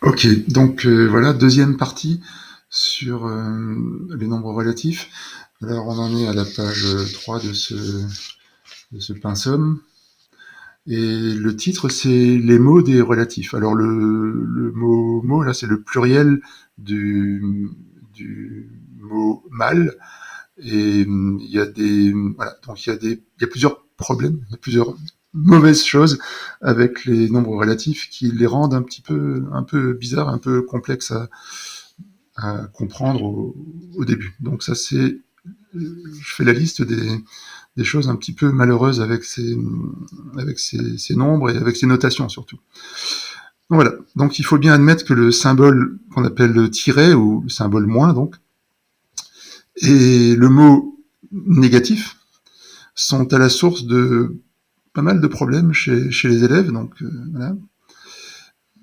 Ok, donc voilà, deuxième partie sur les nombres relatifs. Alors on en est à la page 3 de ce pensum. Et le titre, c'est les mots des relatifs. Alors le mot là, c'est le pluriel du mot mal. Et il y a des voilà, donc il y a plusieurs problèmes, il y a plusieurs mauvaises choses avec les nombres relatifs qui les rendent un peu bizarres, un peu complexes à comprendre au début. Donc ça c'est, je fais la liste des choses un petit peu malheureuses avec ces nombres et avec ces notations surtout. Donc voilà. Donc il faut bien admettre que le symbole qu'on appelle le tiret ou le symbole moins donc et le mot négatif sont à la source de pas mal de problèmes chez les élèves, donc voilà,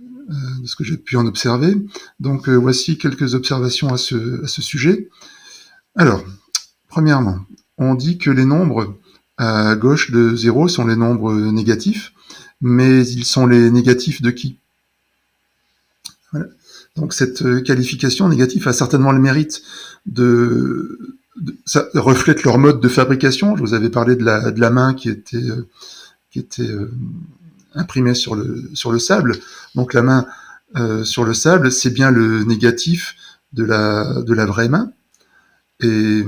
de ce que j'ai pu en observer. Donc voici quelques observations à ce sujet. Alors, premièrement, on dit que les nombres à gauche de 0 sont les nombres négatifs, mais ils sont les négatifs de qui? Voilà. Donc cette qualification négative a certainement le mérite ça reflète leur mode de fabrication. Je vous avais parlé de la main qui était imprimée sur le sable. Donc la main sur le sable, c'est bien le négatif de la vraie main. Et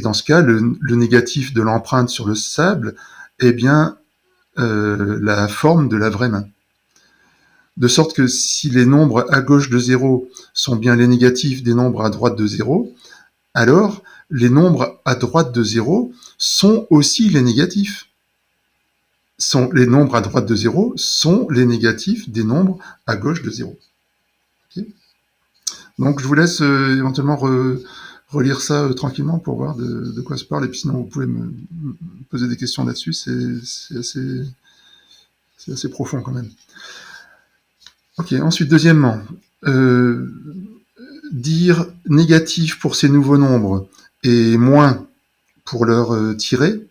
dans ce cas, le négatif de l'empreinte sur le sable est bien la forme de la vraie main. De sorte que si les nombres à gauche de 0 sont bien les négatifs des nombres à droite de 0, alors les nombres à droite de 0 sont aussi les négatifs. Les nombres à droite de 0 sont les négatifs des nombres à gauche de 0. Okay. Donc je vous laisse éventuellement relire ça tranquillement pour voir de quoi se parle, et puis sinon vous pouvez me poser des questions là-dessus, c'est assez profond quand même. Ok, ensuite deuxièmement, euh, dire négatif pour ces nouveaux nombres et moins pour leur tirer,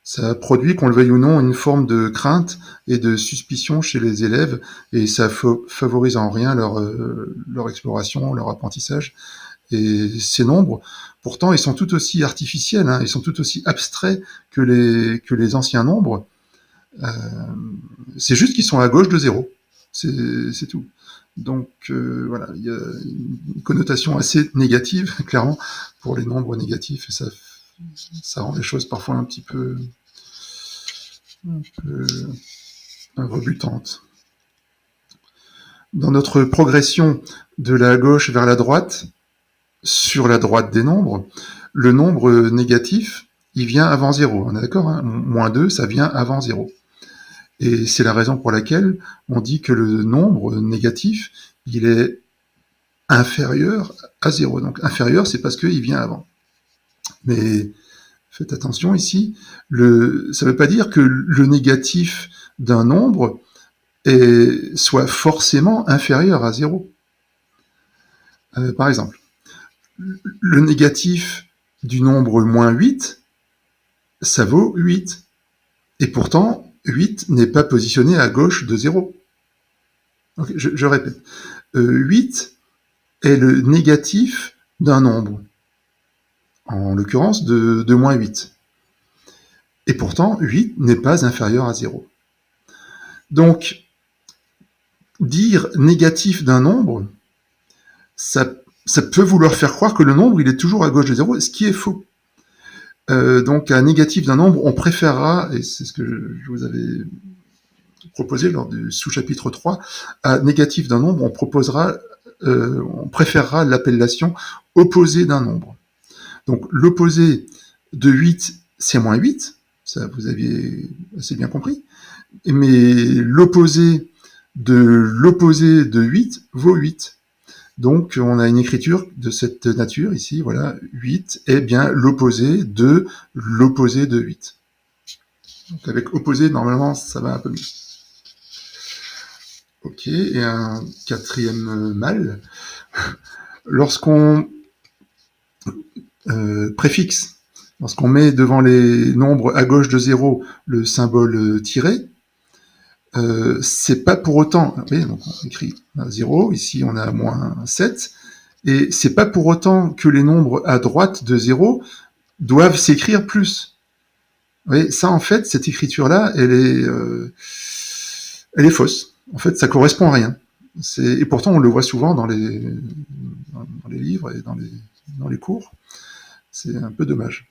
ça produit, qu'on le veuille ou non, une forme de crainte et de suspicion chez les élèves, et ça favorise en rien leur exploration, leur apprentissage. Et ces nombres, pourtant, ils sont tout aussi artificiels, hein, ils sont tout aussi abstraits que les anciens nombres. Euh, c'est juste qu'ils sont à gauche de 0. C'est tout. Donc voilà, il y a une connotation assez négative, clairement, pour les nombres négatifs, et ça rend les choses parfois un peu rebutantes. Dans notre progression de la gauche vers la droite, sur la droite des nombres, le nombre négatif, il vient avant 0. On est d'accord, hein? Moins 2, ça vient avant 0. Et c'est la raison pour laquelle on dit que le nombre négatif, il est inférieur à 0. Donc inférieur, c'est parce qu'il vient avant. Mais faites attention ici, ça ne veut pas dire que le négatif d'un nombre soit forcément inférieur à 0. Par exemple, le négatif du nombre moins 8, ça vaut 8. Et pourtant, 8 n'est pas positionné à gauche de 0. Okay, je répète. 8 est le négatif d'un nombre, en l'occurrence de moins 8. Et pourtant, 8 n'est pas inférieur à 0. Donc, dire négatif d'un nombre, ça peut vouloir faire croire que le nombre, il est toujours à gauche de 0, ce qui est faux. Donc, à négatif d'un nombre, on préférera, et c'est ce que je vous avais proposé lors du sous-chapitre 3, à négatif d'un nombre, on préférera l'appellation opposé d'un nombre. Donc, l'opposé de 8, c'est moins 8, ça vous aviez assez bien compris, mais l'opposé de 8 vaut 8. Donc, on a une écriture de cette nature ici, voilà, 8 est bien l'opposé de 8. Donc, avec opposé, normalement, ça va un peu mieux. Ok, et un quatrième mal. Lorsqu'on préfixe, lorsqu'on met devant les nombres à gauche de 0 le symbole tiré, c'est pas pour autant, vous voyez, donc on écrit 0, ici on a moins 7, et c'est pas pour autant que les nombres à droite de 0 doivent s'écrire plus. Vous voyez, ça en fait, cette écriture-là, elle est fausse. En fait, ça correspond à rien. Et pourtant, on le voit souvent dans les livres et dans les cours. C'est un peu dommage.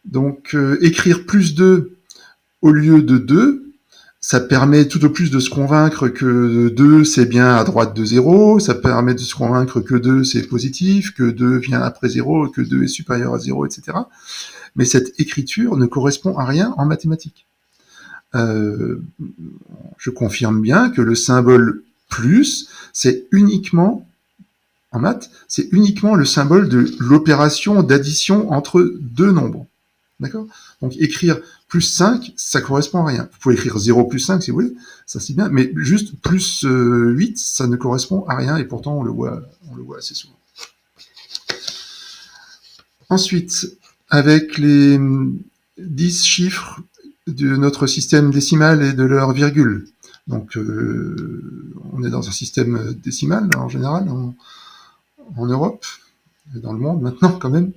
Donc, écrire plus 2 au lieu de 2, ça permet tout au plus de se convaincre que 2 c'est bien à droite de 0, ça permet de se convaincre que 2 c'est positif, que 2 vient après 0, que 2 est supérieur à 0, etc. Mais cette écriture ne correspond à rien en mathématiques. Je confirme bien que le symbole plus, c'est uniquement, en maths, c'est uniquement le symbole de l'opération d'addition entre deux nombres. D'accord? Donc écrire plus 5, ça correspond à rien. Vous pouvez écrire 0 plus 5 si vous voulez, ça c'est bien, mais juste plus 8, ça ne correspond à rien, et pourtant on le voit assez souvent. Ensuite, avec les 10 chiffres de notre système décimal et de leur virgule. Donc on est dans un système décimal en général, en Europe, et dans le monde maintenant quand même.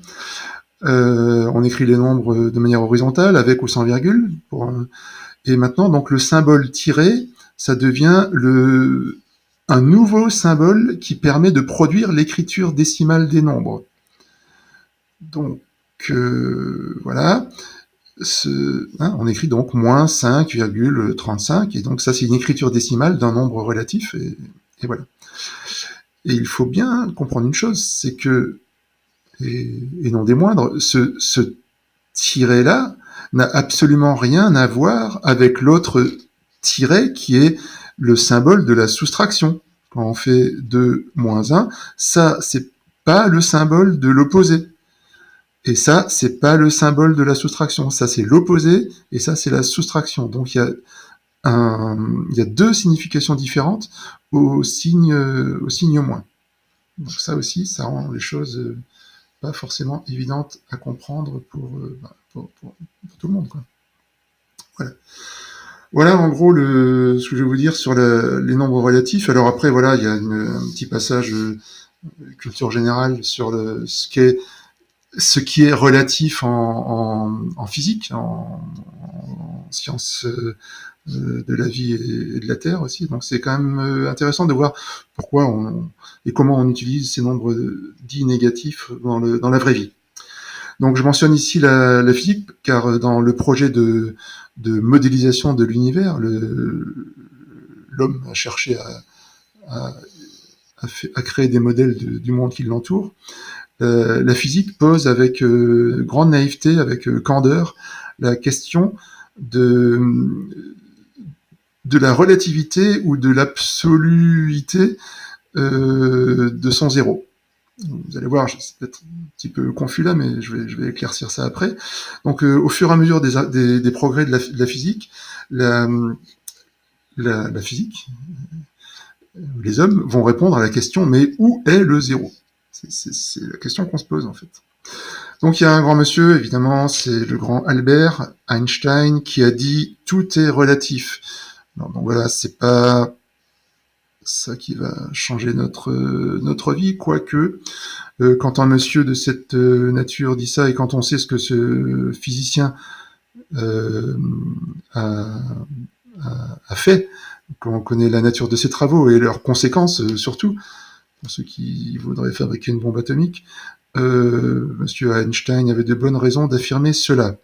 On écrit les nombres de manière horizontale, avec ou sans virgule. Et maintenant, donc le symbole tiré, ça devient un nouveau symbole qui permet de produire l'écriture décimale des nombres. Donc voilà. On écrit donc moins 5,35, et donc ça c'est une écriture décimale d'un nombre relatif, et voilà. Et il faut bien comprendre une chose, c'est que, et non des moindres, ce tiret-là n'a absolument rien à voir avec l'autre tiret qui est le symbole de la soustraction. Quand on fait 2 moins 1, ça c'est pas le symbole de l'opposé. Et ça, c'est pas le symbole de la soustraction. Ça, c'est l'opposé, et ça, c'est la soustraction. Donc, il y a deux significations différentes au signe moins. Donc, ça aussi, ça rend les choses pas forcément évidentes à comprendre pour tout le monde, quoi. Voilà. Voilà, en gros, ce que je vais vous dire sur les nombres relatifs. Alors après, voilà, il y a un petit passage culture générale sur ce qui est relatif en physique, en sciences de la vie et de la Terre aussi. Donc c'est quand même intéressant de voir pourquoi et comment on utilise ces nombres dits négatifs dans la vraie vie. Donc je mentionne ici la physique, car dans le projet de modélisation de l'univers, l'homme a cherché à créer des modèles du monde qui l'entoure. La physique pose avec grande naïveté, avec candeur, la question de la relativité ou de l'absoluité de son zéro. Vous allez voir, c'est peut-être un petit peu confus là, mais je vais éclaircir ça après. Donc, au fur et à mesure des progrès de la physique, la physique, les hommes vont répondre à la question, mais où est le zéro ? C'est la question qu'on se pose, en fait. Donc il y a un grand monsieur, évidemment, c'est le grand Albert Einstein, qui a dit « tout est relatif ». Donc voilà, c'est pas ça qui va changer notre vie, quoique quand un monsieur de cette nature dit ça, et quand on sait ce que ce physicien a fait, quand on connaît la nature de ses travaux et leurs conséquences surtout, pour ceux qui voudraient fabriquer une bombe atomique, Monsieur Einstein avait de bonnes raisons d'affirmer cela.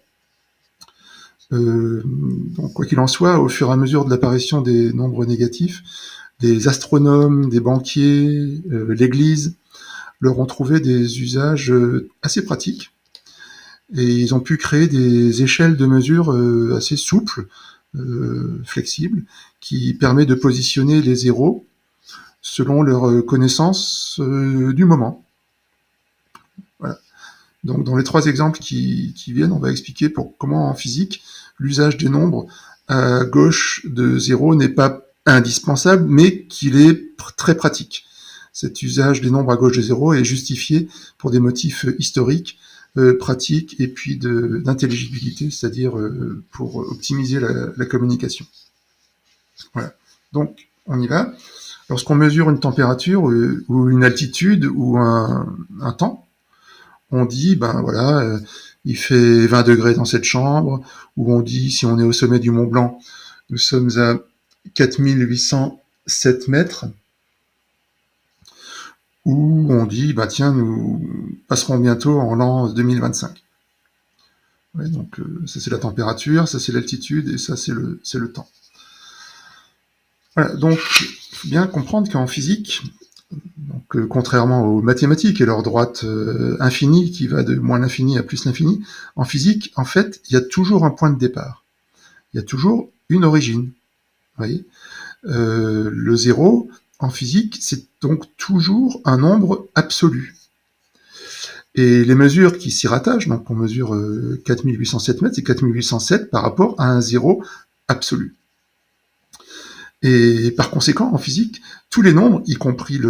Donc, quoi qu'il en soit, au fur et à mesure de l'apparition des nombres négatifs, des astronomes, des banquiers, l'Église leur ont trouvé des usages assez pratiques, et ils ont pu créer des échelles de mesure assez souples, flexibles, qui permettent de positionner les zéros selon leur connaissance du moment. Voilà. Donc, dans les trois exemples qui viennent, on va expliquer comment en physique, l'usage des nombres à gauche de 0 n'est pas indispensable, mais qu'il est très pratique. Cet usage des nombres à gauche de 0 est justifié pour des motifs historiques, pratiques, et puis d'intelligibilité, c'est-à-dire pour optimiser la communication. Voilà. Donc, on y va. Lorsqu'on mesure une température ou une altitude ou un temps, on dit, ben voilà, il fait 20 degrés dans cette chambre, ou on dit, si on est au sommet du Mont Blanc, nous sommes à 4807 mètres, ou on dit, bah tiens, nous passerons bientôt en l'an 2025. Ouais, donc ça c'est la température, ça c'est l'altitude, et ça c'est le temps. Voilà, donc il faut bien comprendre qu'en physique, donc, contrairement aux mathématiques et leur droite infinie qui va de moins l'infini à plus l'infini, en physique, en fait, il y a toujours un point de départ. Il y a toujours une origine. Vous voyez, le zéro, en physique, c'est donc toujours un nombre absolu. Et les mesures qui s'y rattachent, donc on mesure 4807 mètres, c'est 4807 par rapport à un zéro absolu. Et par conséquent, en physique, tous les nombres, y compris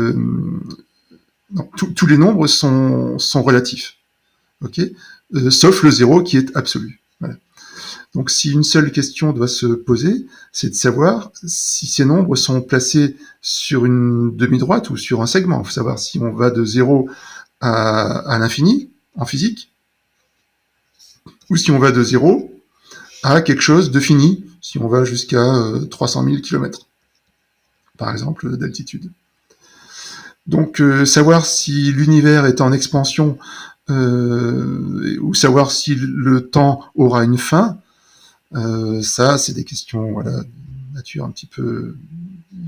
tous les nombres sont relatifs, ok, sauf le zéro qui est absolu. Voilà. Donc, si une seule question doit se poser, c'est de savoir si ces nombres sont placés sur une demi-droite ou sur un segment. Il faut savoir si on va de 0 à l'infini, en physique, ou si on va de 0 à quelque chose de fini, si on va jusqu'à 300 000 km, par exemple, d'altitude. Donc, savoir si l'univers est en expansion ou savoir si le temps aura une fin, ça, c'est des questions, voilà, de nature un petit peu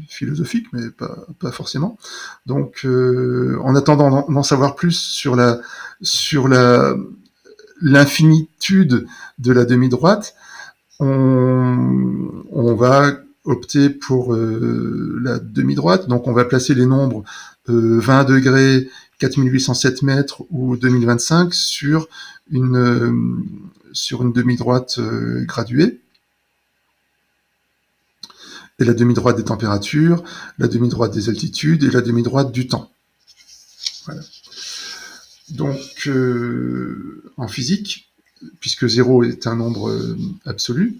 philosophique, mais pas forcément. Donc, en attendant d'en savoir plus sur l'infinitude de la demi-droite, on va opter pour la demi-droite. Donc, on va placer les nombres 20 degrés, 4807 mètres ou 2025 sur une demi-droite graduée. Et la demi-droite des températures, la demi-droite des altitudes et la demi-droite du temps. Voilà. Donc, en physique, puisque 0 est un nombre absolu,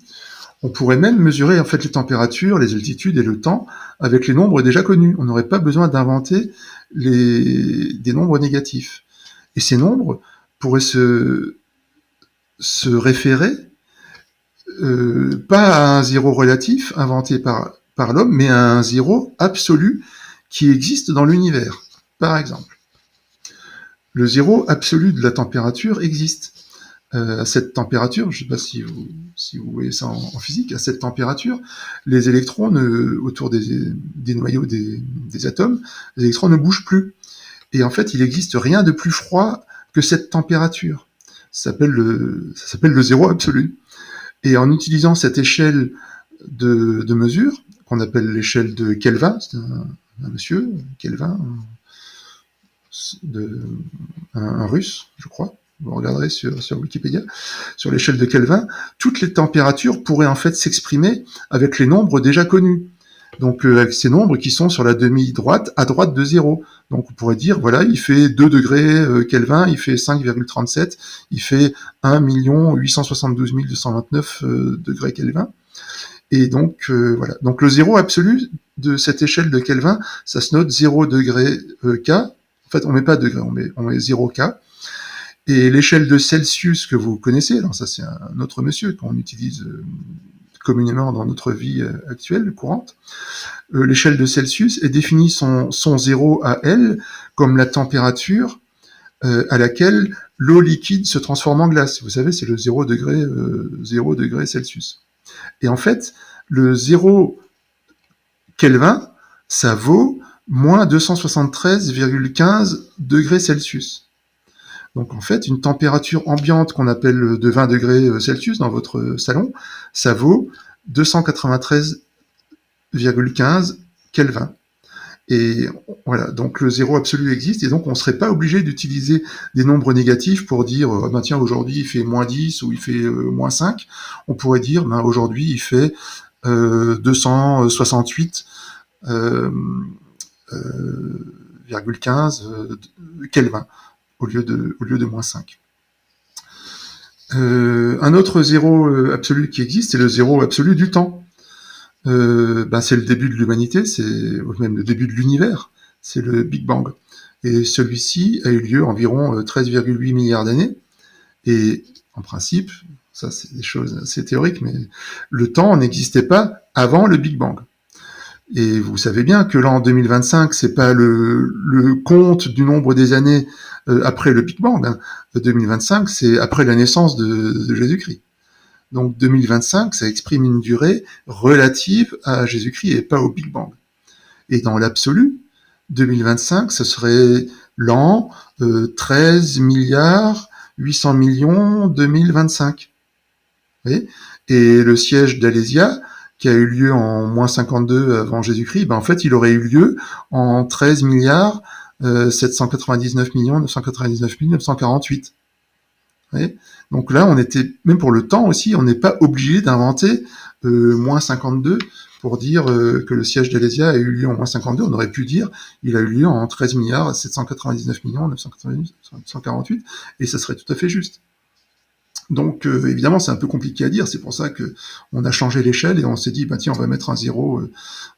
on pourrait même mesurer en fait les températures, les altitudes et le temps avec les nombres déjà connus. On n'aurait pas besoin d'inventer des nombres négatifs. Et ces nombres pourraient se référer pas à un zéro relatif inventé par l'homme, mais à un zéro absolu qui existe dans l'univers. Par exemple, le zéro absolu de la température existe. À cette température, je ne sais pas si vous voyez ça en physique, à cette température, les électrons autour des noyaux des atomes, les électrons ne bougent plus. Et en fait, il n'existe rien de plus froid que cette température. Ça s'appelle le zéro absolu. Et en utilisant cette échelle de mesure, qu'on appelle l'échelle de Kelvin, c'est un monsieur, Kelvin, un russe, je crois, vous regarderez sur Wikipédia, sur l'échelle de Kelvin, toutes les températures pourraient en fait s'exprimer avec les nombres déjà connus. Donc avec ces nombres qui sont sur la demi-droite, à droite de 0. Donc on pourrait dire, voilà, il fait 2 degrés Kelvin, il fait 5,37, il fait 1 872 229 degrés Kelvin. Et donc voilà. Donc le zéro absolu de cette échelle de Kelvin, ça se note 0 degré K. En fait, on met pas de degré, on met 0 K. Et l'échelle de Celsius que vous connaissez, alors ça c'est un autre monsieur qu'on utilise communément dans notre vie actuelle, courante. L'échelle de Celsius est définie son 0 à L comme la température à laquelle l'eau liquide se transforme en glace. Vous savez, c'est le 0 degré Celsius. Et en fait, le 0 Kelvin, ça vaut moins 273,15 degrés Celsius. Donc en fait, une température ambiante qu'on appelle de 20 degrés Celsius dans votre salon, ça vaut 293,15 Kelvin. Et voilà, donc le zéro absolu existe, et donc on ne serait pas obligé d'utiliser des nombres négatifs pour dire, ben tiens, aujourd'hui il fait moins 10 ou il fait moins 5. On pourrait dire, ben aujourd'hui il fait 268,15 Kelvin au lieu de moins 5. Un autre zéro absolu qui existe, c'est le zéro absolu du temps. C'est le début de l'humanité, c'est même le début de l'univers, c'est le Big Bang. Et celui-ci a eu lieu environ 13,8 milliards d'années. Et en principe, ça c'est des choses assez théoriques, mais le temps n'existait pas avant le Big Bang. Et vous savez bien que l'an 2025, c'est pas le compte du nombre des années après le Big Bang. Hein. 2025, c'est après la naissance de Jésus-Christ. Donc 2025, ça exprime une durée relative à Jésus-Christ et pas au Big Bang. Et dans l'absolu, 2025, ce serait l'an 13 milliards 800 millions 2025. Vous voyez ? Et le siège d'Alésia, qui a eu lieu en moins 52 avant Jésus-Christ, en fait, il aurait eu lieu en 13 milliards 799 millions 999 948. Vous voyez ? Donc là, on était, même pour le temps aussi, on n'est pas obligé d'inventer moins 52 pour dire que le siège d'Alésia a eu lieu en moins 52. On aurait pu dire il a eu lieu en 13 milliards 799 millions 948, et ça serait tout à fait juste. Donc évidemment, c'est un peu compliqué à dire, c'est pour ça que on a changé l'échelle et on s'est dit tiens, on va mettre un zéro,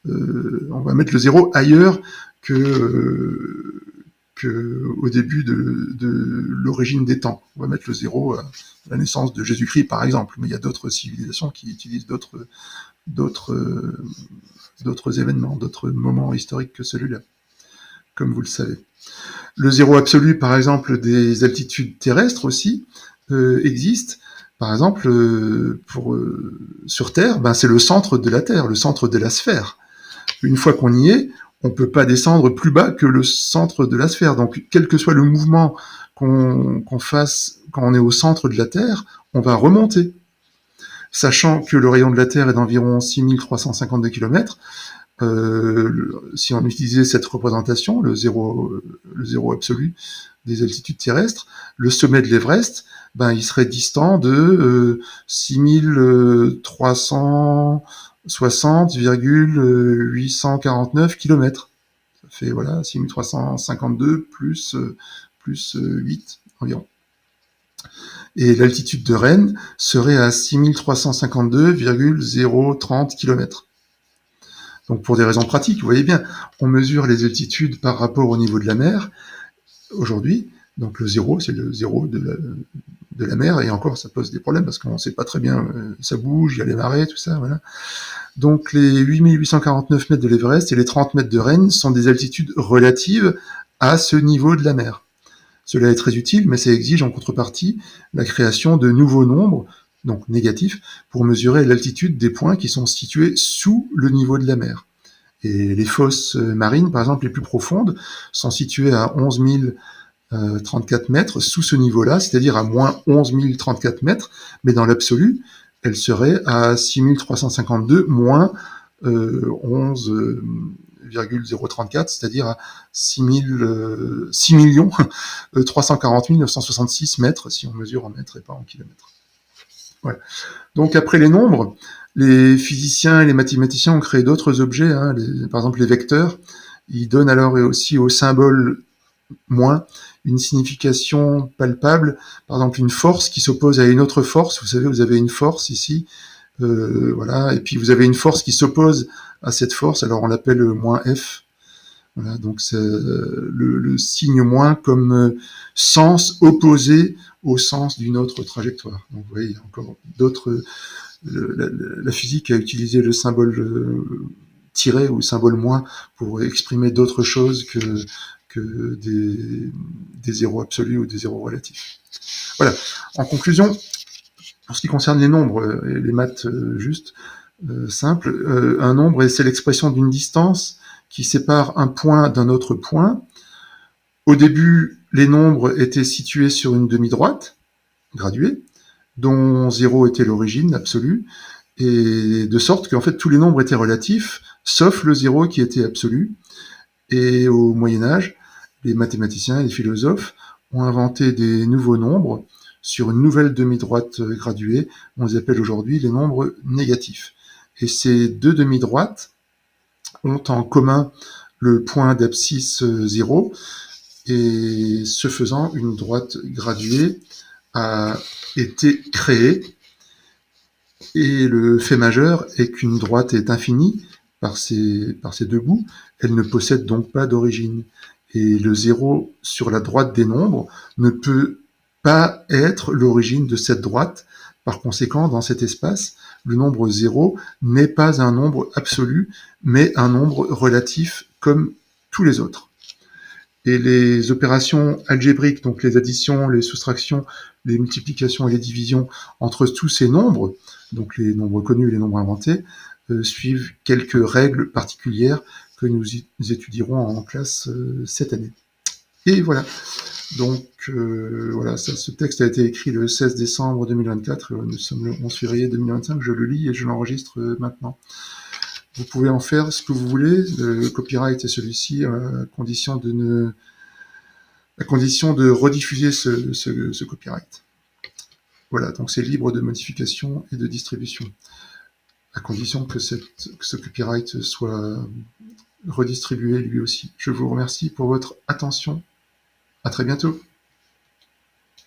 on va mettre le zéro ailleurs que au début de l'origine des temps. On va mettre le zéro à la naissance de Jésus-Christ, par exemple, mais il y a d'autres civilisations qui utilisent d'autres événements, d'autres moments historiques que celui-là, comme vous le savez. Le zéro absolu, par exemple, des altitudes terrestres aussi existe. Par exemple, sur Terre, c'est le centre de la Terre, le centre de la sphère. Une fois qu'on y est, on ne peut pas descendre plus bas que le centre de la sphère. Donc, quel que soit le mouvement qu'on fasse quand on est au centre de la Terre, on va remonter. Sachant que le rayon de la Terre est d'environ 6352 km, si on utilisait cette représentation, le zéro absolu des altitudes terrestres, le sommet de l'Everest, il serait distant de 6360,849 km. Ça fait 6352 plus 8 environ. Et l'altitude de Rennes serait à 6352,030 km. Donc pour des raisons pratiques, vous voyez bien, on mesure les altitudes par rapport au niveau de la mer aujourd'hui. Donc le zéro, c'est le zéro de la mer, et encore ça pose des problèmes parce qu'on ne sait pas très bien, ça bouge, il y a les marées, tout ça, voilà. Donc les 8849 mètres de l'Everest et les 30 mètres de Rennes sont des altitudes relatives à ce niveau de la mer. Cela est très utile, mais ça exige en contrepartie la création de nouveaux nombres, donc négatifs, pour mesurer l'altitude des points qui sont situés sous le niveau de la mer. Et les fosses marines, par exemple, les plus profondes, sont situées à 11 034 mètres sous ce niveau-là, c'est-à-dire à moins 11 034 mètres, mais dans l'absolu, elles seraient à 6 352 moins 11,034, c'est-à-dire à 6 340 966 mètres, si on mesure en mètres et pas en kilomètres. Voilà. Donc après les nombres, les physiciens et les mathématiciens ont créé d'autres objets, par exemple les vecteurs. Ils donnent alors aussi au symbole moins une signification palpable, par exemple une force qui s'oppose à une autre force. Vous savez, vous avez une force ici, et puis vous avez une force qui s'oppose à cette force, alors on l'appelle moins F. Voilà, donc c'est le signe moins comme sens opposé au sens d'une autre trajectoire. Donc vous voyez, il y a encore d'autres. La physique a utilisé le symbole tiret ou le symbole moins pour exprimer d'autres choses que des zéros absolus ou des zéros relatifs. Voilà. En conclusion, pour ce qui concerne les nombres et les maths justes, simples, un nombre, c'est l'expression d'une distance qui sépare un point d'un autre point. Au début, les nombres étaient situés sur une demi-droite, graduée, dont 0 était l'origine absolue, et de sorte qu'en fait tous les nombres étaient relatifs, sauf le 0 qui était absolu. Et au Moyen-Âge, les mathématiciens et les philosophes ont inventé des nouveaux nombres sur une nouvelle demi-droite graduée. On les appelle aujourd'hui les nombres négatifs. Et ces deux demi-droites ont en commun le point d'abscisse 0, et ce faisant, une droite graduée a été créée Et le fait majeur est qu'une droite est infinie par ses deux bouts, elle ne possède donc pas d'origine. Et le zéro sur la droite des nombres ne peut pas être l'origine de cette droite. Par conséquent, dans cet espace, le nombre zéro n'est pas un nombre absolu, mais un nombre relatif comme tous les autres. Et les opérations algébriques, donc les additions, les soustractions, les multiplications et les divisions entre tous ces nombres, donc les nombres connus et les nombres inventés, suivent quelques règles particulières que nous étudierons en classe cette année. Et voilà. Donc voilà, ce texte a été écrit le 16 décembre 2024. Nous sommes le 11 février 2025. Je le lis et je l'enregistre maintenant. Vous pouvez en faire ce que vous voulez. Le copyright est celui-ci, à condition de rediffuser ce copyright. Voilà, donc c'est libre de modification et de distribution, à condition que ce copyright soit redistribué lui aussi. Je vous remercie pour votre attention. À très bientôt.